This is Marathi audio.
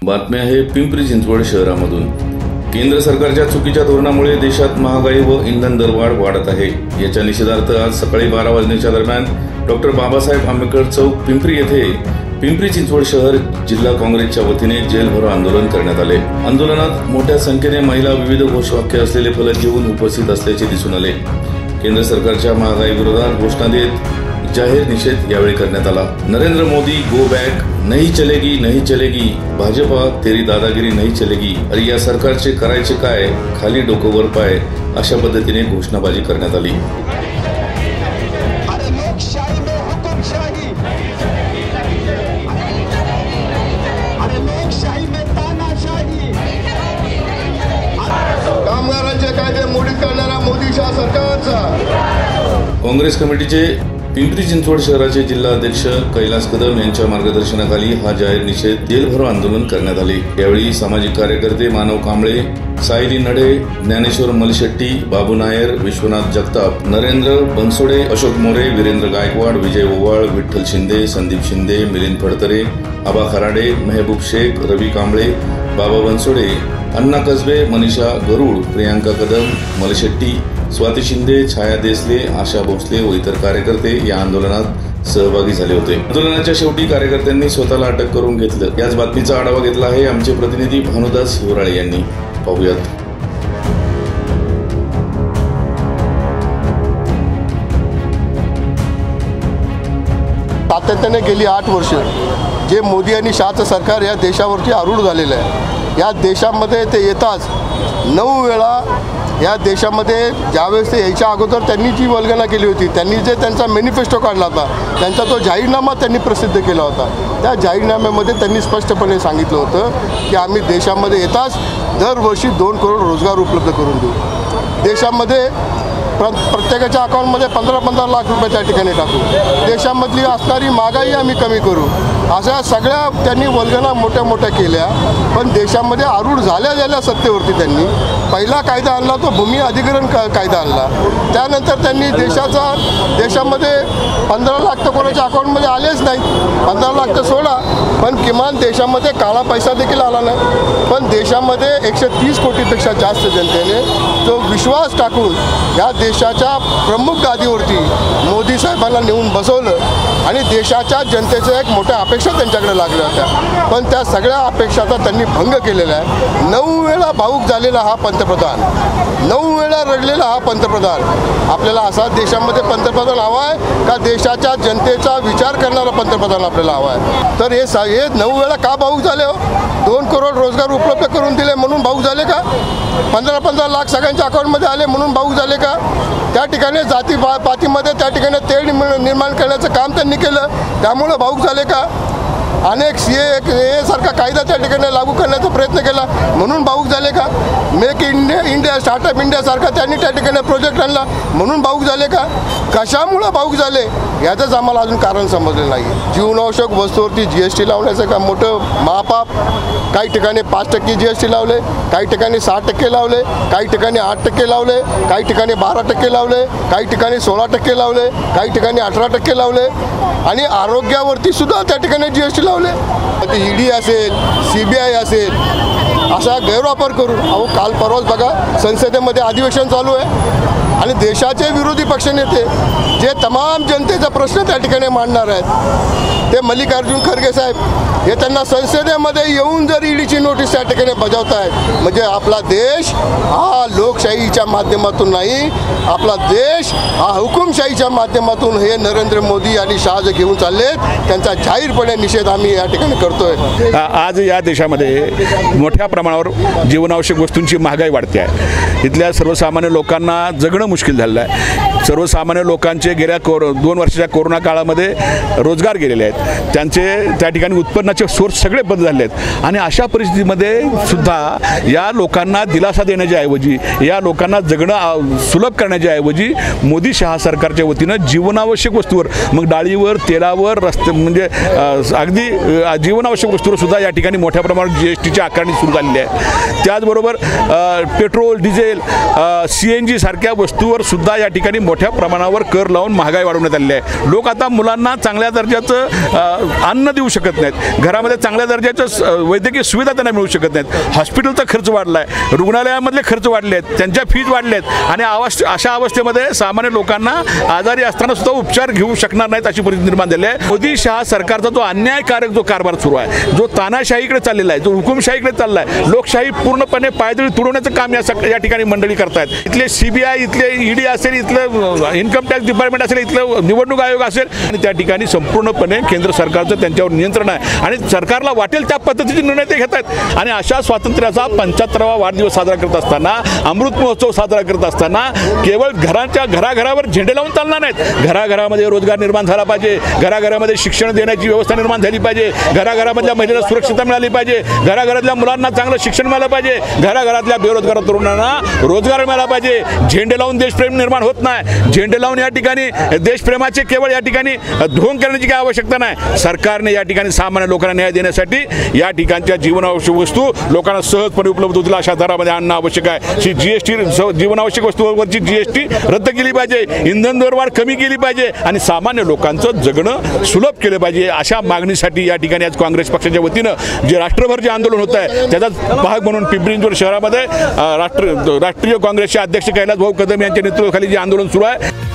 बातमी आहे पिंपरी चिंचवड शहरामधून। केंद्र सरकारच्या चुकीच्या धोरणामुळे देशात महागाई व इंधन दरवाढ वाढत आहे। याच्या निषेधार्थ आज सकाळी 12 वाजण्याच्या दरम्यान डॉक्टर बाबासाहेब आंबेडकर चौक पिंपरी येथे पिंपरी चिंचवड शहर जिल्हा काँग्रेसच्या वतीने जेल भरो आंदोलन करण्यात आले। आंदोलनात मोठ्या संख्येने महिला विविध घोषवाक्य असलेले फलक घेऊन उपस्थित असल्याचे दिसून आले। केंद्र सरकारच्या महागाई विरोधात घोषणा देत जाहीर निषेध यावेळी करण्यात आला। नरेंद्र मोदी गो बैक, नहीं चलेगी, भाजपा तेरी दादागिरी नहीं चलेगी, अरे या सरकारचे करायचे काय, खाली डोकं वर पाय, अशा पद्धतीने घोषणाबाजी करण्यात आली। कामगारांचे कायदे मोडीत करणारा मोदी शाह सरकारचा काँग्रेस कमिटीचे पिंपरी चिंचवड शहराचे जिल्हा अध्यक्ष कैलास कदम यांच्या मार्गदर्शनाखाली हा जाहीर निषेध जेल भरो आंदोलन करण्यात आले। यावेळी सामाजिक कार्यकर्ते मानव कांबळे, सायली नडे, ज्ञानेश्वर मलशेट्टी, बाबू नायर, विश्वनाथ जगताप, नरेंद्र बनसोडे, अशोक मोरे, वीरेंद्र गायकवाड, विजय ओवाळ, विठ्ठल शिंदे, संदीप शिंदे, मिलिंद फडतरे, आबा खराडे, मेहबूब शेख, रवी कांबळे, बाबा बनसोडे, अण्णा कसबे, मनीषा गरुड, प्रियांका कदम, मलशेट्टी, स्वाती शिंदे, छाया देसले, आशा भोसले व इतर कार्यकर्ते या आंदोलनात सहभागी झाले होते। आंदोलनाच्या शेवटी कार्यकर्त्यांनी स्वतःला अटक करून घेतलं। याच बातमीचा आढावा घेतला आहे आमचे प्रतिनिधी भानुदास हिवराळे यांनी। पाहूयात। सातत्याने गेली 8 वर्ष जे मोदी आणि शहाचं सरकार या देशावरती आरूढ झालेलं आहे। या देशामध्ये ते येताच 9 वेळा या देशामध्ये ज्यावेळेस ते यायच्या अगोदर त्यांनी जी वल्गना केली होती, त्यांनी जे त्यांचा मॅनिफेस्टो काढला होता, त्यांचा तो जाहीरनामा त्यांनी प्रसिद्ध केला होता। त्या जाहीरनाम्यामध्ये त्यांनी स्पष्टपणे सांगितलं होतं की आम्ही देशामध्ये येताच दरवर्षी 2 करोड रोजगार उपलब्ध करून देऊ। देशामध्ये प्रत्येकाच्या अकाउंटमध्ये 15-15 लाख रुपये त्या ठिकाणी टाकू। देशामधली असणारी महागाई आम्ही कमी करू। अशा सगळ्या त्यांनी वल्गना मोठ्या केल्या। पण देशामध्ये आरूढ झाल्या सत्तेवरती त्यांनी पहिला कायदा आणला तो भूमी अधिग्रहण कायदा आणला। त्यानंतर त्यांनी देशामध्ये 15 लाख तर कोणाच्या अकाउंटमध्ये आलेच नाही, 15 लाख तर सोडा, पण किमान देशामध्ये काळा पैसा देखील आला नाही। पण देशामध्ये 130 कोटीपेक्षा जास्त जनतेने जो विश्वास टाकून या देशाच्या प्रमुख गादीवरती मोदी साहेबांना नेऊन बसवलं आणि देशाच्या जनतेच्या एक मोठ्या अपेक्षा त्यांच्याकडे लागल्या होत्या। पण त्या सगळ्या अपेक्षाचा त्यांनी भंग केलेला आहे। 9 वेळा भावूक झालेला हा पंतप्रधान, 9 वेळा रडलेला हा पंतप्रधान। आपल्याला असा देशामध्ये पंतप्रधान हवा आहे का देशाच्या जनतेचा विचार करणारा पंतप्रधान आपल्याला हवा आहे? तर हे 9 वेळा का भावूक झाले हो? 2 करोड रोजगार उपलब्ध करून दिले म्हणून भावूक झाले का? 15-15 लाख सगळ्यांच्या अकाउंटमध्ये आले म्हणून भावूक झाले का? त्या ठिकाणी जातीपातीमध्ये त्या ठिकाणी तेढ निर्माण करण्याचं काम त्यांनी केलं त्यामुळे भावूक झाले का? अनेक CA सारखा कायदा त्या ठिकाणी लागू करण्याचा प्रयत्न केला म्हणून भावूक झाले का? मेक इंडिया स्टार्टअप इंडिया सारखा त्यांनी त्या ठिकाणी प्रोजेक्ट आणला म्हणून भावूक झाले का? कशामुळे भावूक झाले याचंच आम्हाला अजून कारण समजलं नाही। जीवनावश्यक वस्तूवरती GST लावण्याचं काम मोठं महापाप। काही ठिकाणी 5% GST लावले, काही ठिकाणी 6% लावले, काही ठिकाणी 8% लावले, काही ठिकाणी 12% लावले, काही ठिकाणी 16% लावले, काही ठिकाणी 18% लावले आणि आरोग्यावरती सुद्धा त्या ठिकाणी GST लावले। ED असेल, CBI असेल असा गैरवापर करून काल परवाच बघा संसदेमध्ये अधिवेशन चालू आहे आणि देशाचे विरोधी पक्षनेते जे तमाम जनतेचा प्रश्न त्या ठिकाणी मांडणार आहेत ते मल्लिकार्जुन खरगे साहेब हे त्यांना संसदेमध्ये येऊन जर ईडीची नोटीस त्या ठिकाणी बजावत आहेत म्हणजे आपला देश हा लोकशाहीच्या माध्यमातून नाही, आपला देश हा हुकुमशाहीच्या माध्यमातून हे नरेंद्र मोदी आणि शाह जे घेऊन चाललेत त्यांचा जाहीरपणे निषेध आम्ही या ठिकाणी करतोय। आज या देशामध्ये मोठ्या प्रमाणावर जीवनावश्यक वस्तूंची महागाई वाढते आहे। इथल्या सर्वसामान्य लोकांना जगणं मुश्किल झालेलं आहे। सर्वसामान्य लोकांचे गेल्या 2 वर्षाच्या कोरोना काळामध्ये रोजगार गेलेले आहेत, त्यांचे त्या ठिकाणी उत्पन्नाचे सोर्स सगळे बंद झाले आहेत आणि अशा परिस्थितीमध्ये सुद्धा या लोकांना दिलासा देण्याच्या ऐवजी, या लोकांना जगणं सुलभ करण्याच्या ऐवजी मोदी शहा सरकारच्या वतीनं जीवनावश्यक वस्तूवर, मग डाळीवर, तेलावर, रस्ते म्हणजे अगदी जीवनावश्यक वस्तूवर सुद्धा या ठिकाणी मोठ्या प्रमाणात GSTची आकारणी सुरू झालेली आहे। त्याचबरोबर पेट्रोल, डिझेल, CNG सारख्या वस्तू वस्तूवर सुद्धा या ठिकाणी मोठ्या प्रमाणावर कर लावून महागाई वाढवण्यात आलेली आहे. लोक आता मुलांना चांगल्या दर्जाचं अन्न देऊ शकत नाहीत, घरामध्ये चांगल्या दर्जाचं वैद्यकीय सुविधा त्यांना मिळू शकत नाहीत, हॉस्पिटलचा खर्च वाढला आहे, रुग्णालयामधले खर्च वाढले आहेत, त्यांच्या फीज वाढलेत आणि अशा अवस्थेमध्ये सामान्य लोकांना आजारी असताना सुद्धा उपचार घेऊ शकणार नाहीत अशी परिस्थिती निर्माण झाली आहे. मोदी शहा सरकारचा जो अन्यायकारक जो कारभार सुरू आहे, जो तानाशाहीकडे चाललेला आहे, जो हुकुमशाहीकडे चालला आहे, लोकशाही पूर्णपणे पायदळी तुडवण्याचं काम या ठिकाणी मंडळी करतायत. इथले CBI, इथले ED असेल, इथलं इन्कम टॅक्स डिपार्टमेंट असेल, इथलं निवडणूक आयोग असेल आणि त्या ठिकाणी संपूर्णपणे केंद्र सरकारचं त्यांच्यावर नियंत्रण आहे आणि सरकारला वाटेल त्या पद्धतीचे निर्णय ते घेत आहेत. आणि अशा स्वातंत्र्याचा 75वा वाढदिवस साजरा करत असताना, अमृत महोत्सव साजरा करत असताना केवळ घराघरावर झेंडे लावून चालणार नाहीत. घराघरामध्ये रोजगार निर्माण झाला पाहिजे, घराघरामध्ये शिक्षण देण्याची व्यवस्था निर्माण झाली पाहिजे, घराघरामधल्या महिलेला सुरक्षितता मिळाली पाहिजे, घराघरातल्या मुलांना चांगलं शिक्षण मिळालं पाहिजे, घराघरातल्या बेरोजगार तरुणांना रोजगार मिळाला पाहिजे. झेंडे लावून देशप्रेम निर्माण होत नाही. झेंडे लावून या ठिकाणी देशप्रेमाचे केवळ या ठिकाणी ढोंग करण्याची काही आवश्यकता नाही. सरकारने या ठिकाणी सामान्य लोकांना न्याय देण्यासाठी या ठिकाणच्या जीवनावश्यक वस्तू लोकांना सहजपणे उपलब्ध होतील अशा दरामध्ये आणणं आवश्यक आहे. GST जीवनावश्यक वस्तूवरची GST रद्द केली पाहिजे, इंधन दरवाढ कमी केली पाहिजे आणि सामान्य लोकांचं जगणं सुलभ केलं पाहिजे. अशा मागणीसाठी या ठिकाणी आज काँग्रेस पक्षाच्या वतीनं जे राष्ट्रभर जे आंदोलन होत आहे त्याचाच भाग म्हणून पिंपरी चिंचवड शहरामध्ये राष्ट्रीय काँग्रेसचे अध्यक्ष कैलास भाऊ कदम यांच्या नेतृत्वाखाली जे आंदोलन सुरू आहे.